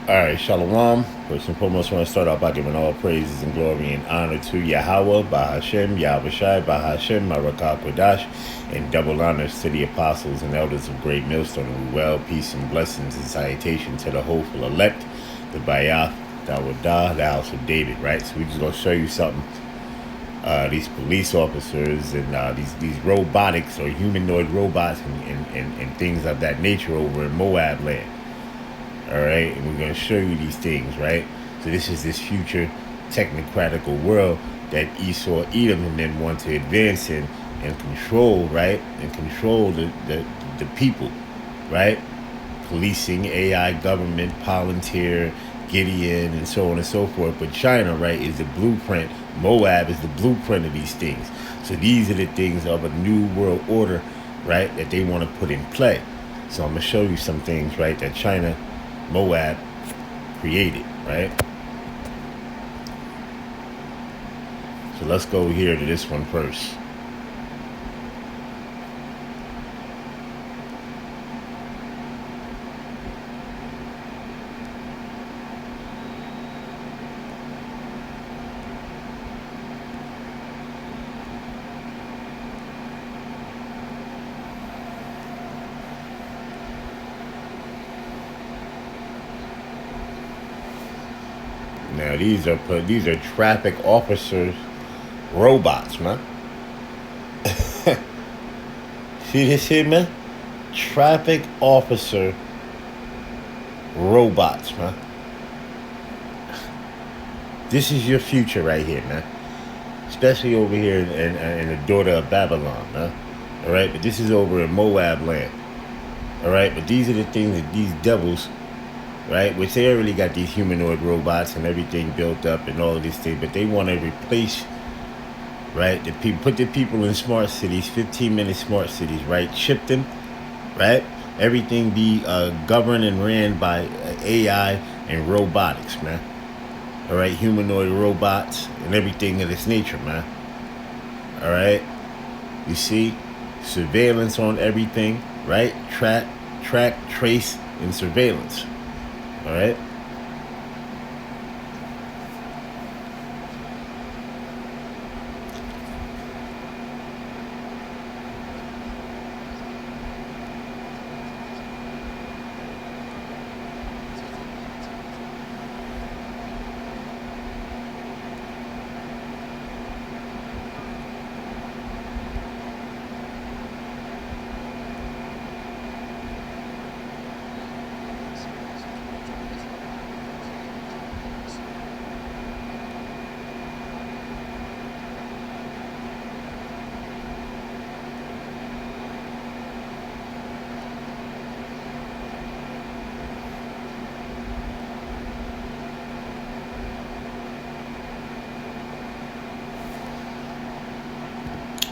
All right, Shalom. First and foremost, I want to start off by giving all praises and glory and honor to Yahweh, Bahashem, Yahushai, Bahashem, Marakah Kodash, and double honors to the apostles and elders of Great Millstone. And well, peace and blessings and salutation to the hopeful elect, the Bayath, Dawadah, the house of David, right? So we're just going to show you something. These police officers and these robotics or humanoid robots and things of that nature over in Moab land. All right, and we're going to show you these things, right? So this is this future technocratical world that Esau, Edom, and then want to advance in and control, right? And control the people, right? Policing, AI, government, Palantir, Gideon, and so on and so forth. But China, right, is the blueprint. Moab is the blueprint of these things. So these are the things of a new world order, right, that they want to put in play. So I'm going to show you some things, right, that China, Moab created, right? So let's go here to this one first. Now these are traffic officers, robots, man. See this here, man? Traffic officer robots, man. This is your future right here, man. Especially over here in the daughter of Babylon, man. All right, but this is over in Moab land. All right, but these are the things that these devils, right, which they already got these humanoid robots and everything built up and all of this thing, but they want to replace, right, the people, put the people in smart cities, 15-minute smart cities, right, chip them, right, everything be governed and ran by AI and robotics, man. All right, humanoid robots and everything of this nature, man. All right, you see, surveillance on everything, right, track, trace, and surveillance. All right.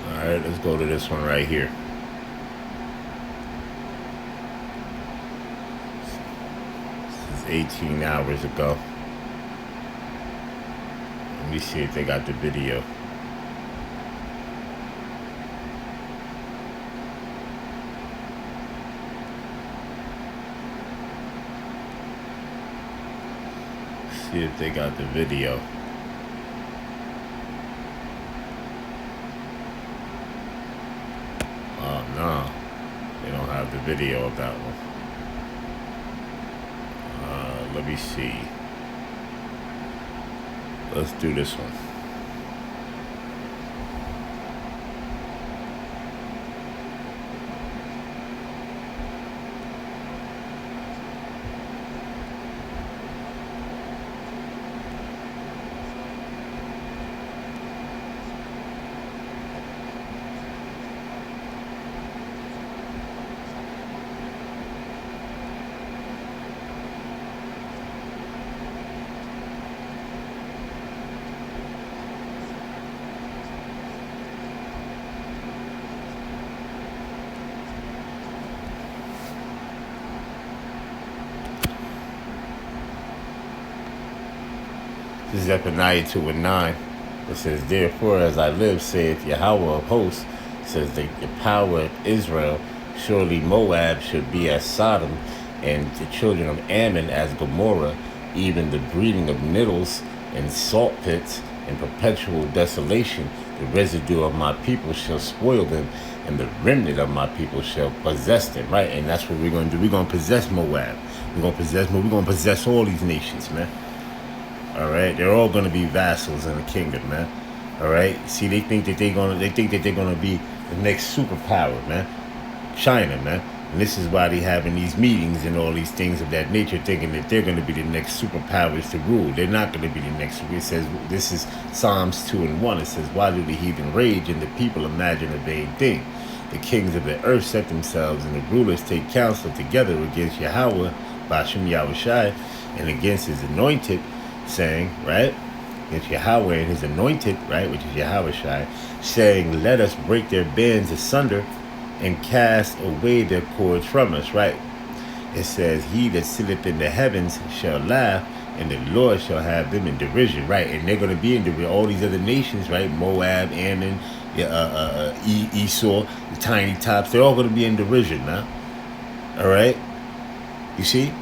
All right, let's go to this one right here. This is 18 hours ago. Let me see if they got the video. See if they got the video. Oh no, they don't have the video of that one. Let me see. Let's do this one. This is Zephaniah 2 and 9. It says, therefore, as I live, saith Yahweh of hosts, says the power of Israel, surely Moab should be as Sodom, and the children of Ammon as Gomorrah, even the breeding of needles and salt pits and perpetual desolation. The residue of my people shall spoil them, and the remnant of my people shall possess them. Right, and that's what we're going to do. We're going to possess Moab. We're going to possess. We're going to possess all these nations, man. All right, they're all going to be vassals in the kingdom, man. All right. See, they think that they're gonna be the next superpower, man. China, man. And this is why they having these meetings and all these things of that nature, thinking that they're going to be the next superpowers to rule. They're not going to be the next. It says, this is Psalms 2:1. It says, why do the heathen rage and the people imagine a vain thing? The kings of the earth set themselves and the rulers take counsel together against Yahweh, Bashem Yahushai, and against his anointed, saying, right? Against Yahweh and his anointed, right? Which is Yahushai, saying, let us break their bands asunder and cast away their cords from us, right? It says, he that sitteth in the heavens shall laugh, and the Lord shall have them in derision, right? And they're going to be in derision. All these other nations, right? Moab, Ammon, Esau, the tiny tops, they're all going to be in derision now. All right? You see?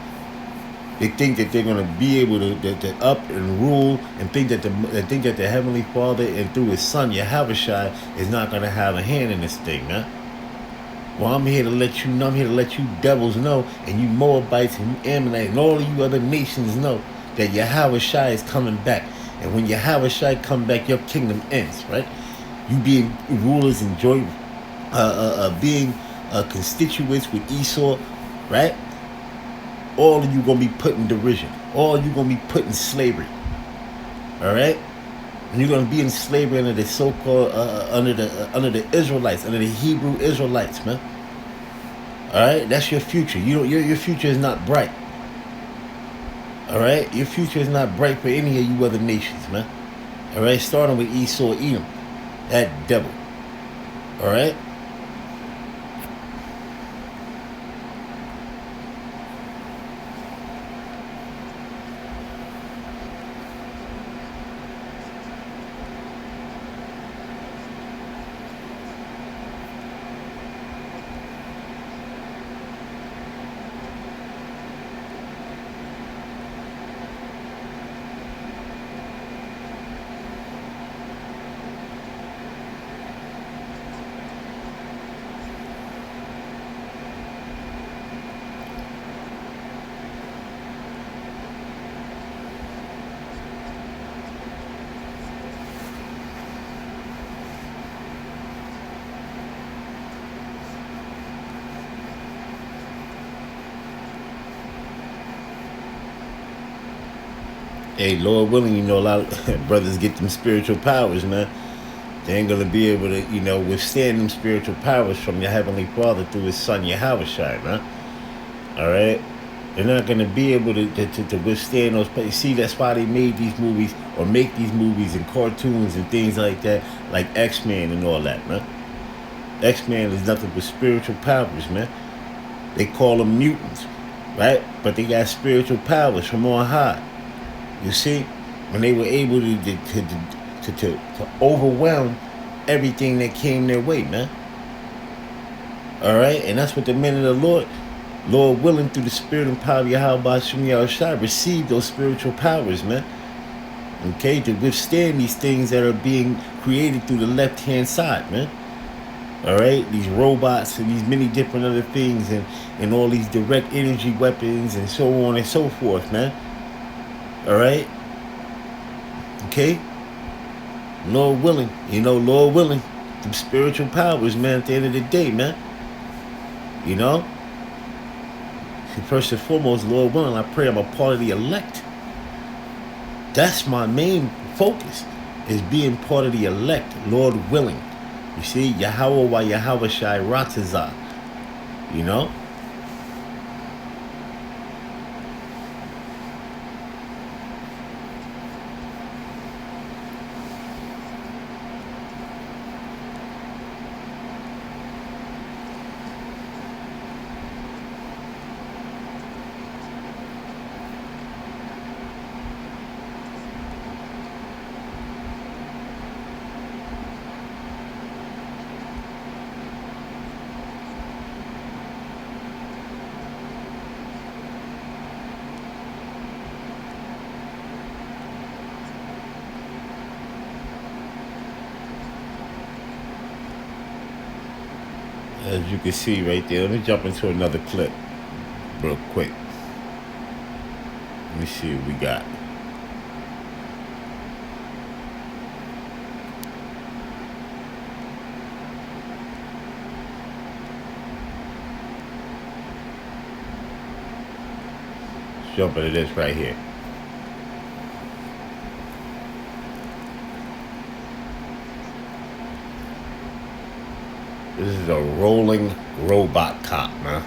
They think that they're going to be able to up and rule, and think that the Heavenly Father and through his Son, Yahushua, is not going to have a hand in this thing, man. Well, I'm here to let you know, I'm here to let you devils know, and you Moabites and you Ammonites and all of you other nations know that Yahushua is coming back. And when Yahushua come back, your kingdom ends, right? You being rulers and being constituents with Esau, right? All of you gonna be put in derision. All of you gonna be put in slavery. All right? And you're gonna be in slavery under the so-called under the Israelites, under the Hebrew Israelites, man. All right, that's your future. Your future is not bright. All right, your future is not bright for any of you other nations, man. All right, starting with Esau, Edom, that devil. All right. Hey, Lord willing, a lot of brothers get them spiritual powers, man. They ain't gonna be able to, withstand them spiritual powers from your Heavenly Father through his Son, Yahushua, man. All right? They're not gonna be able to withstand those. See, that's why they made these movies, or make these movies and cartoons and things like that, like X-Men and all that, man. X-Men is nothing but spiritual powers, man. They call them mutants, right? But they got spiritual powers from on high. You see, when they were able to overwhelm everything that came their way, man. All right, and that's what the men of the Lord willing, through the spirit and power of Yahweh Shem Yahushua, receive those spiritual powers, man. Okay, to withstand these things that are being created through the left-hand side, man. All right, these robots and these many different other things, and all these direct energy weapons and so on and so forth, man. All right. Okay. Lord willing, Lord willing, them spiritual powers, man. At the end of the day, man. First and foremost, Lord willing, I pray I'm a part of the elect. That's my main focus, is being part of the elect. Lord willing. You see, Yahweh wa Yahweh Shai Ratazah. as you can see right there. Let me jump into another clip real quick. Let me see what we got. Let's jump into this right here. This is a rolling robot cop, man.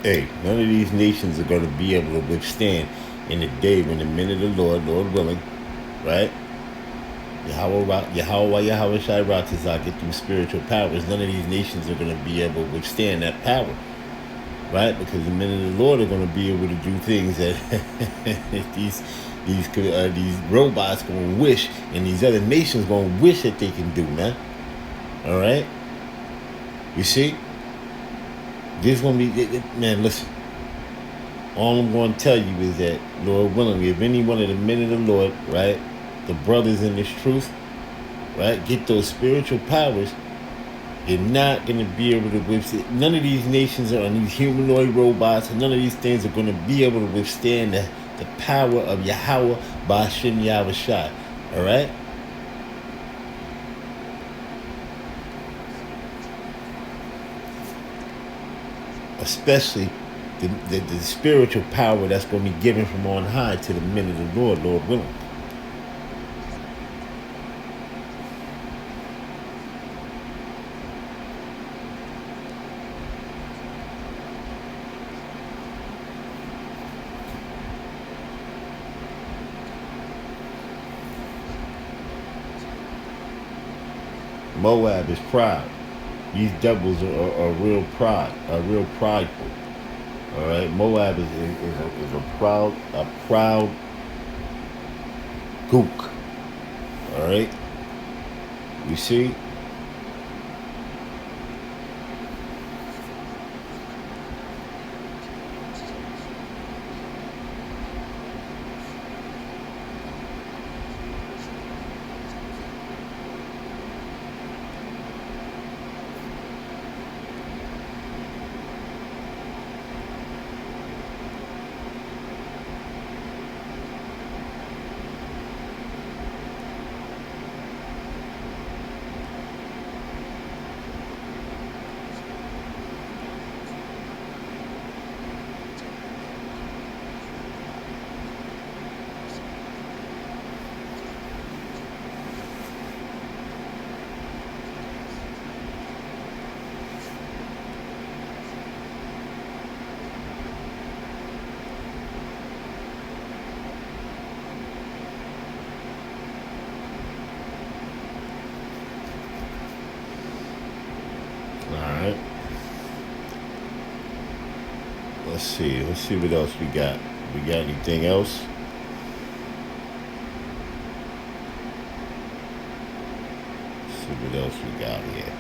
Hey, none of these nations are going to be able to withstand in the day when the men of the Lord, Lord willing, right? Yahweh Shai Ratazah, get them spiritual powers. None of these nations are going to be able to withstand that power, right? Because the men of the Lord are going to be able to do things that these robots going to wish, and these other nations going to wish that they can do, man. All right? You see? There's going to be, man, listen. All I'm going to tell you is that, Lord willing, if any one of the men of the Lord, right, the brothers in this truth, right, get those spiritual powers, you're not going to be able to withstand. None of these nations are on these humanoid robots, and none of these things are going to be able to withstand the power of Yahweh Ba'ashem Yahweh Shai. All right? Especially the spiritual power that's going to be given from on high to the men of the Lord, Lord willing. Moab is proud. These devils are real prideful. All right, Moab is a proud gook. All right, you see. Alright. Let's see. Let's see what else we got. We got anything else? Let's see what else we got here.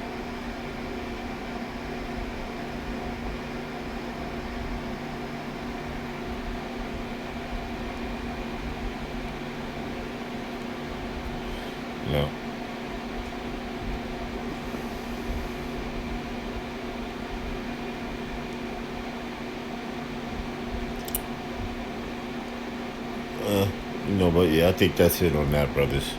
No. But yeah, I think that's it on that, brothers.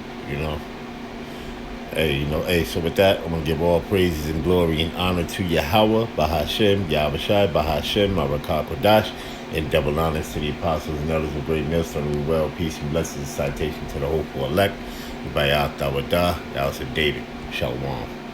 Hey, so with that, I'm going to give all praises and glory and honor to Yahweh, Bahashem, Yahweh Shai, Bahashem, Marakah Kodash, and double honors to the apostles and elders of great millstone who well, peace and blessings, citation to the hopeful elect, Bayat Dawadah, Alice of David, Shalom.